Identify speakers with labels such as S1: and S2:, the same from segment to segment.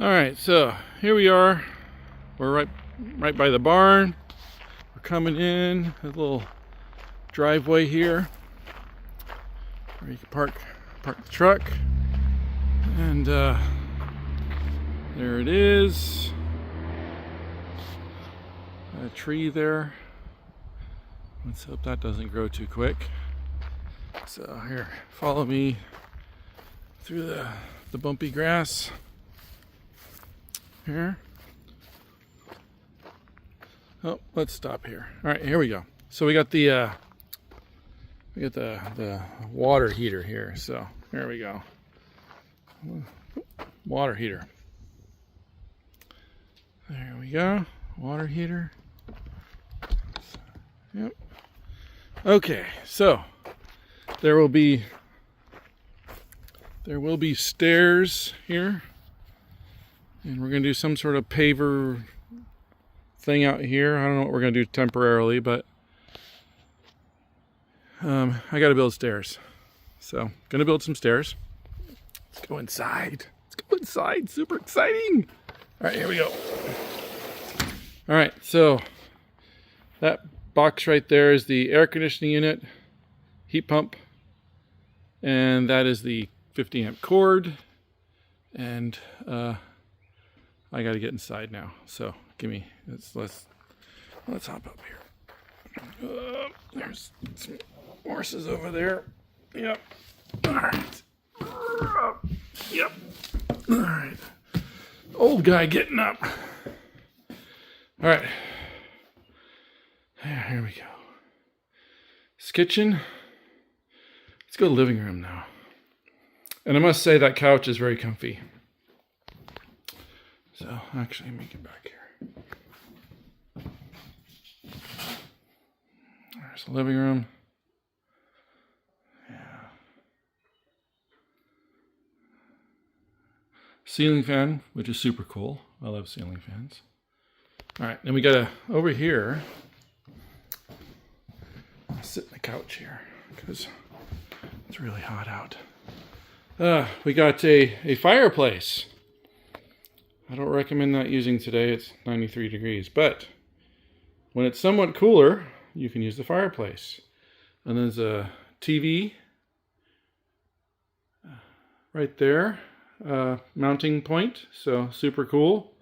S1: Alright, so here we are. We're right by the barn. We're coming in a little driveway here where you can park the truck. And there it is. A tree there. Let's hope that doesn't grow too quick. So here, follow me through the bumpy grass here. Oh, let's stop here. All right, here we go. So we got the water heater here. So there we go. Water heater. There we go. Water heater. Yep. Okay, so there will be stairs here, and we're gonna do some sort of paver thing out here. I don't know what we're gonna do temporarily, but I gotta build stairs. So gonna build some stairs. Let's go inside. Super exciting. All right, here we go. All right, so that box right there is the air conditioning unit, heat pump, and that is the 50 amp cord. And I got to get inside now. So let's hop up here. There's some horses over there. Yep. All right. Yep. All right. Old guy getting up. All right. Here we go. This kitchen. Let's go to the living room now. And I must say that couch is very comfy. So actually, let me get back here. There's the living room. Yeah. Ceiling fan, which is super cool. I love ceiling fans. All right, then we got over here. Sit on the couch here because it's really hot out. We got a fireplace. I don't recommend that using today. It's 93 degrees, but when it's somewhat cooler, you can use the fireplace. And there's a TV right there, mounting point. So super cool,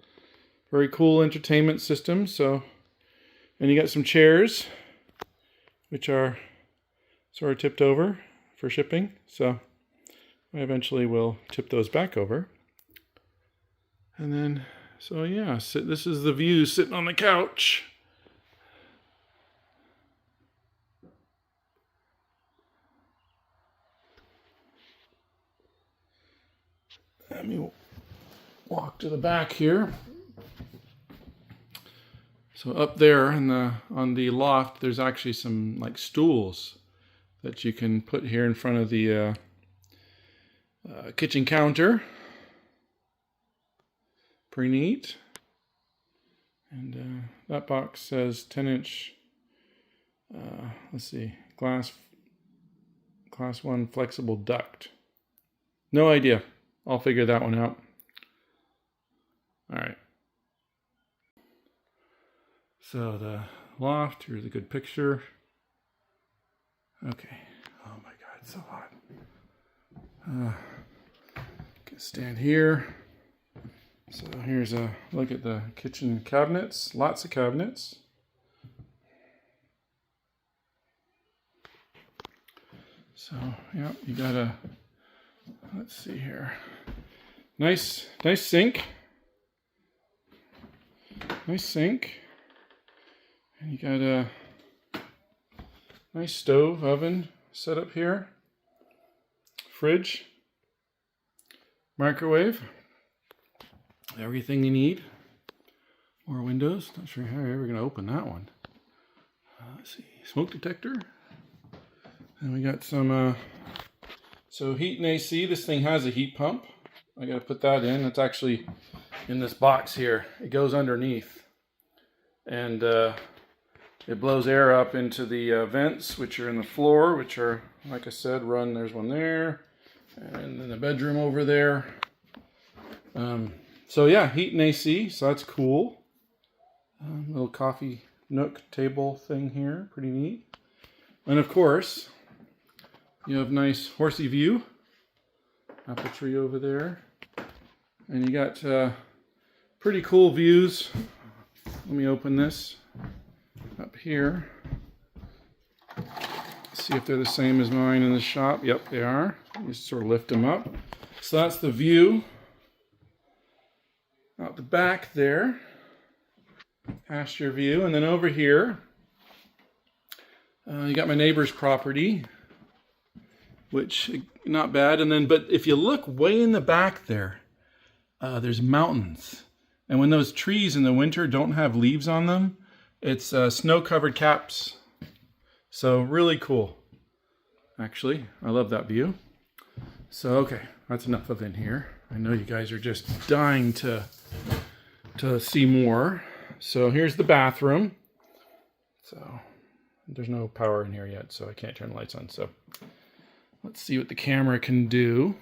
S1: very cool entertainment system. So, and you got some chairs, which are sort of tipped over for shipping. So I eventually will tip those back over. And then, so yeah, this is the view sitting on the couch. Let me walk to the back here. So up there on the loft, there's actually some like stools that you can put here in front of the kitchen counter. Pretty neat. And that box says 10-inch. Let's see, class 1 flexible duct. No idea. I'll figure that one out. All right. So the loft, here's a good picture. Okay. Oh my God, it's so hot. Can stand here. So here's a look at the kitchen cabinets. Lots of cabinets. So yeah, you got a. Let's see here. Nice sink. Nice sink. And you got a nice stove, oven set up here. Fridge. Microwave. Everything you need. More windows. Not sure how you're ever going to open that one. Let's see. Smoke detector. And we got some, so heat and AC. This thing has a heat pump. I got to put that in. It's actually in this box here. It goes underneath. And it blows air up into the vents, which are in the floor, which are, like I said, there's one there. And then the bedroom over there. So yeah, heat and AC, so that's cool. Little coffee nook table thing here, pretty neat. And of course, you have nice horsey view. Apple tree over there. And you got pretty cool views. Let me open this up here. See if they're the same as mine in the shop. Yep, they are. You just sort of lift them up. So that's the view out the back there. Pasture view. And then over here, you got my neighbor's property, which not bad. And then, but if you look way in the back there, there's mountains. And when those trees in the winter don't have leaves on them, it's snow-covered caps. So really cool. Actually, I love that view. So, okay, that's enough of in here. I know you guys are just dying to see more. So here's the bathroom. So there's no power in here yet, so I can't turn the lights on. So let's see what the camera can do.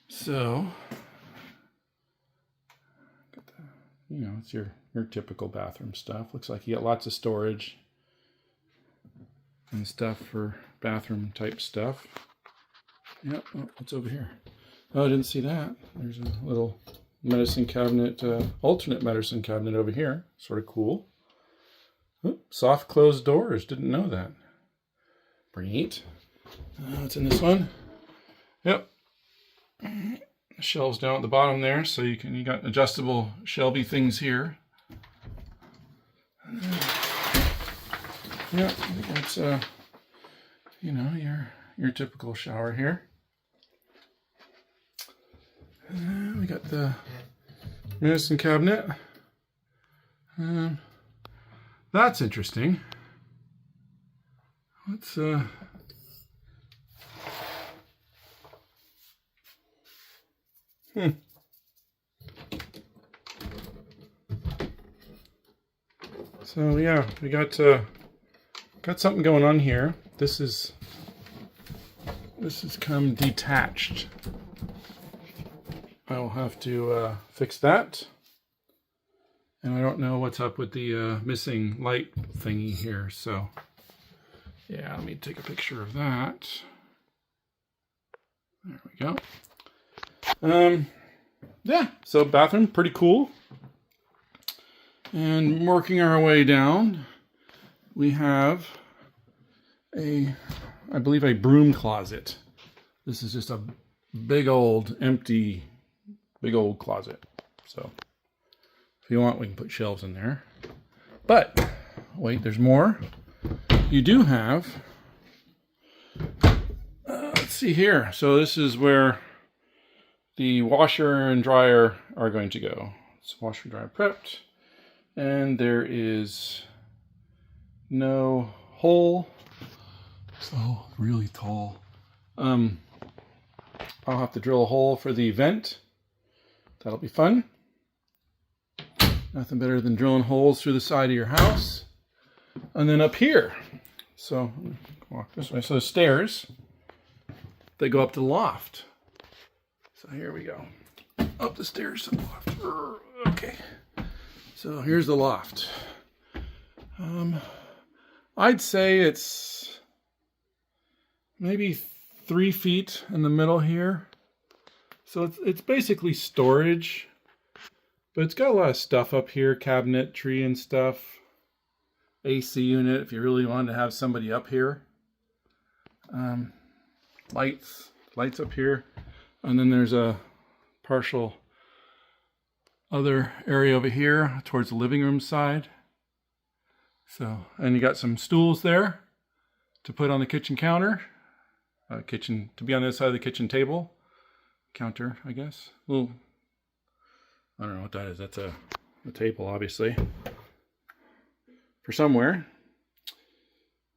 S1: So, you know, it's your typical bathroom stuff. Looks like you got lots of storage and stuff for bathroom type stuff. Yep, oh, what's over here? Oh, I didn't see that. There's a little medicine cabinet, alternate medicine cabinet over here. Sort of cool. Oop, soft closed doors. Didn't know that. Pretty neat. What's in this one? Yep. Shelves down at the bottom there, so you got adjustable shelvy things here. Yeah, I think that's you know, your typical shower here. We got the medicine cabinet. That's interesting. Let's So yeah, we got something going on here. This is come detached. I will have to fix that. And I don't know what's up with the missing light thingy here. So yeah, let me take a picture of that. There we go. Yeah, so bathroom, pretty cool. And working our way down, we have I believe a broom closet. This is just a big old empty, big old closet. So if you want, we can put shelves in there. But wait, there's more. You do have, let's see here. So this is where the washer and dryer are going to go. It's washer and dryer prepped. And there is no hole. So really tall. I'll have to drill a hole for the vent. That'll be fun. Nothing better than drilling holes through the side of your house. And then up here. So walk this way. So the stairs, they go up to the loft. So here we go. Up the stairs to the loft. Okay. So here's the loft. I'd say it's maybe 3 feet in the middle here. So it's basically storage, but it's got a lot of stuff up here, cabinetry and stuff. AC unit if you really wanted to have somebody up here. Lights up here. And then there's a partial other area over here towards the living room side. So, and you got some stools there to put on the kitchen counter. Kitchen to be on this side of the kitchen table. Counter, I guess. Little, I don't know what that is. That's a table, obviously. For somewhere.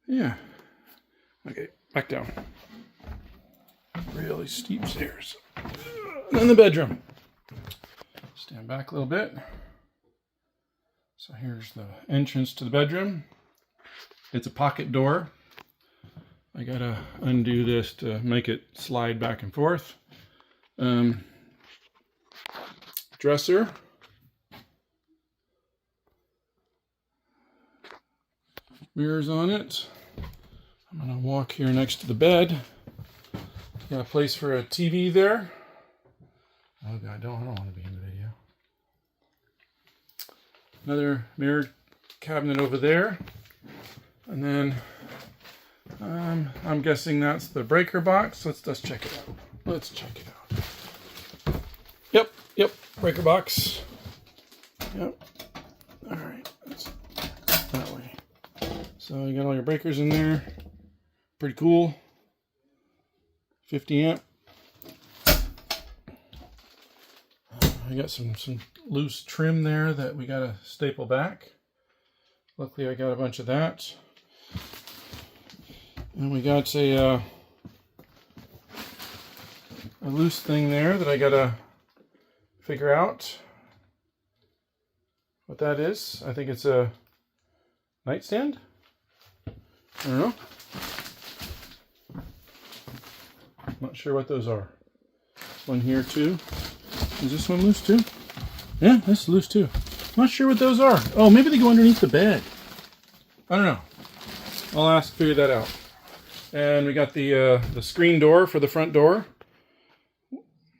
S1: Yeah. Okay, back down. Really steep stairs. And then the bedroom. Stand back a little bit. So here's the entrance to the bedroom. It's a pocket door. I gotta undo this to make it slide back and forth. dresser. Mirrors on it. I'm gonna walk here next to the bed. Got a place for a TV there. Oh God, I don't want to be in the video. Another mirror cabinet over there. And then I'm guessing that's the breaker box. Let's check it out. Let's check it out. Yep, breaker box. Yep. All right, that's that way. So you got all your breakers in there. Pretty cool. 50 amp. I got some loose trim there that we got to staple back. Luckily I got a bunch of that. And we got a loose thing there that I got to figure out what that is. I think it's a nightstand. I don't know. Not sure what those are. One here too. Is this one loose too? Yeah, this is loose too. Not sure what those are. Oh, maybe they go underneath the bed. I don't know. I'll figure that out. And we got the screen door for the front door.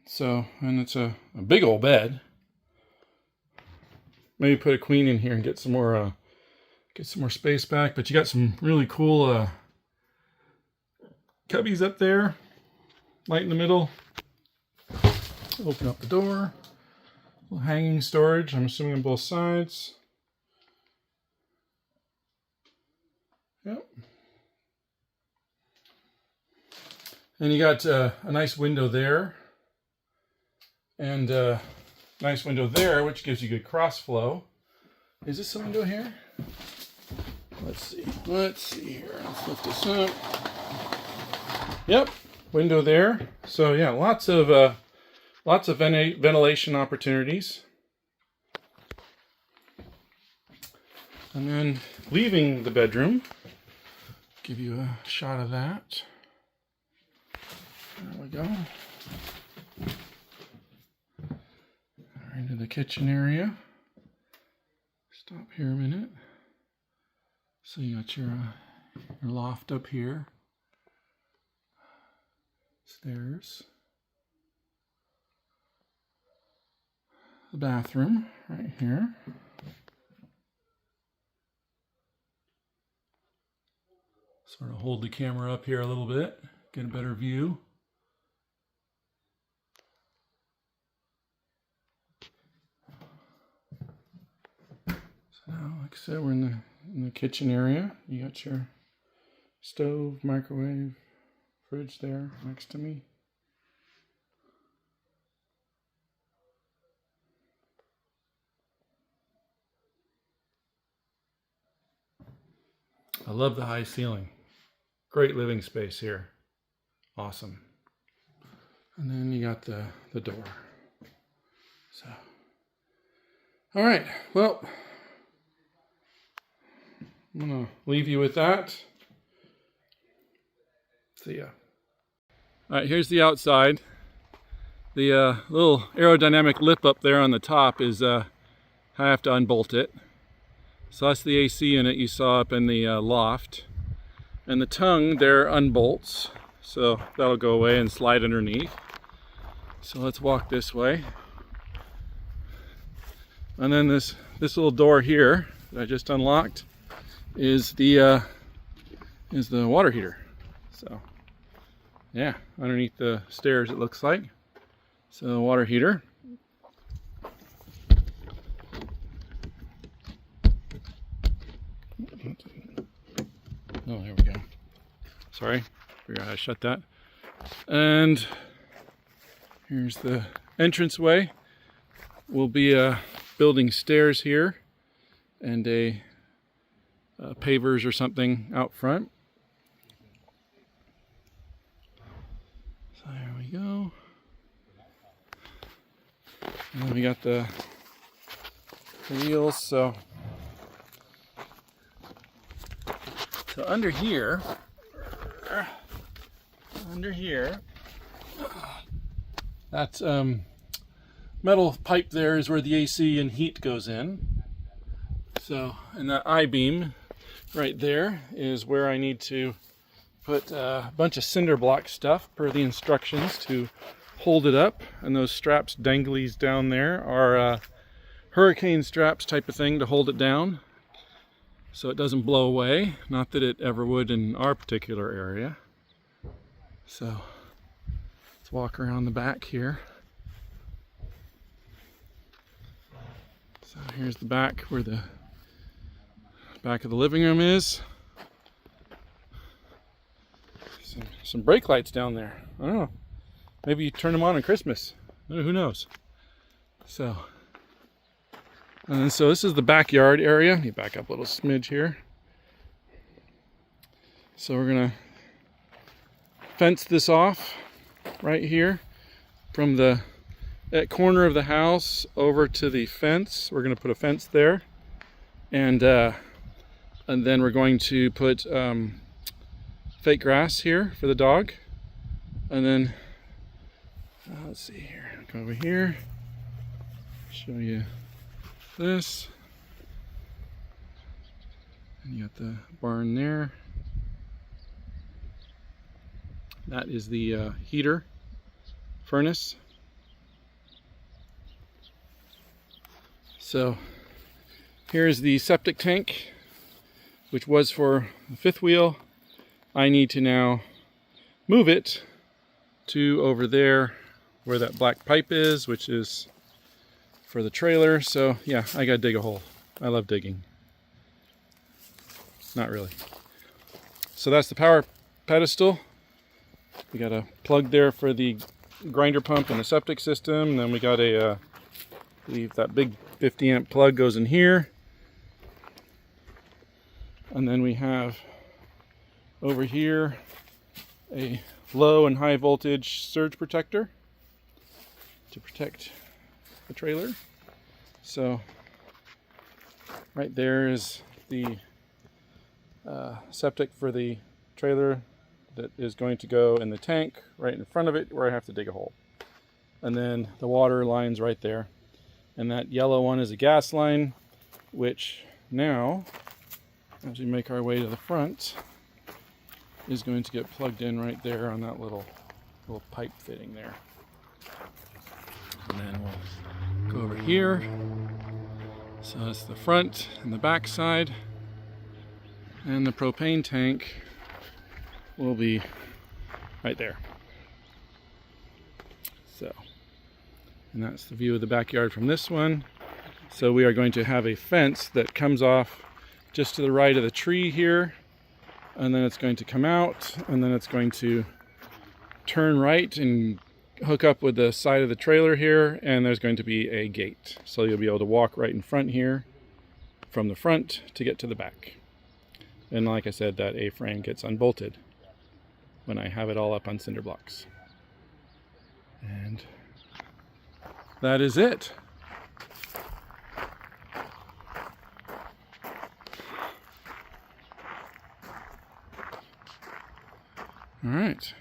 S1: So, and it's a big old bed. Maybe put a queen in here and get some more space back. But you got some really cool cubbies up there. Light in the middle. Open up the door. Little hanging storage, I'm assuming on both sides. Yep. And you got a nice window there. And a nice window there, which gives you good cross flow. Is this a window here? Let's see. Let's see here. Let's lift this up. Yep. Window there. So yeah, lots of ventilation opportunities. And then leaving the bedroom, give you a shot of that. There we go. Into the kitchen area. Stop here a minute. So you got your loft up here. Stairs. The bathroom right here. Sort of hold the camera up here a little bit, get a better view. So now, like I said, we're in the kitchen area. You got your stove, microwave, fridge there next to me. I love the high ceiling. Great living space here. Awesome. And then you got the door. So, all right. Well, I'm gonna leave you with that. See ya. All right, here's the outside. The little aerodynamic lip up there on the top is I have to unbolt it. So that's the AC unit you saw up in the loft. And the tongue there unbolts. So that'll go away and slide underneath. So let's walk this way. And then this little door here that I just unlocked is the water heater. So yeah, underneath the stairs it looks like. So water heater. Oh, there we go. Sorry, figure out how to shut that. And here's the entranceway. We'll be building stairs here and a pavers or something out front. So there we go. And then we got the wheels. So under here, that's metal pipe there is where the AC and heat goes in. So, and that I-beam right there is where I need to put a bunch of cinder block stuff per the instructions to hold it up. And those straps danglies down there are hurricane straps type of thing to hold it down so it doesn't blow away. Not that it ever would in our particular area. So let's walk around the back here. So here's the back where the back of the living room is. Some brake lights down there. I don't know. Maybe you turn them on Christmas. Who knows? So, and then, so this is the backyard area. Let me back up a little smidge here. So we're gonna fence this off right here from that corner of the house over to the fence. We're gonna put a fence there, and then we're going to put fake grass here for the dog, and then let's see here. Go over here. Show you this. And you got the barn there. That is the heater furnace. So here's the septic tank, which was for the fifth wheel. I need to now move it to over there where that black pipe is, which is for the trailer. So yeah, I gotta dig a hole. I love digging. Not really. So that's the power pedestal. We got a plug there for the grinder pump and the septic system. And then we got a, I believe that big 50 amp plug goes in here. And then we have over here a low and high voltage surge protector to protect the trailer. So right there is the septic for the trailer that is going to go in the tank right in front of it where I have to dig a hole. And then the water line's right there. And that yellow one is a gas line, which now, as we make our way to the front, is going to get plugged in right there on that little pipe fitting there. And then we'll go over here. So that's the front and the back side. And the propane tank will be right there. So, and that's the view of the backyard from this one. So we are going to have a fence that comes off just to the right of the tree here. And then it's going to come out, and then it's going to turn right and hook up with the side of the trailer here, and there's going to be a gate. So you'll be able to walk right in front here from the front to get to the back. And like I said, that A-frame gets unbolted when I have it all up on cinder blocks. And that is it. All right.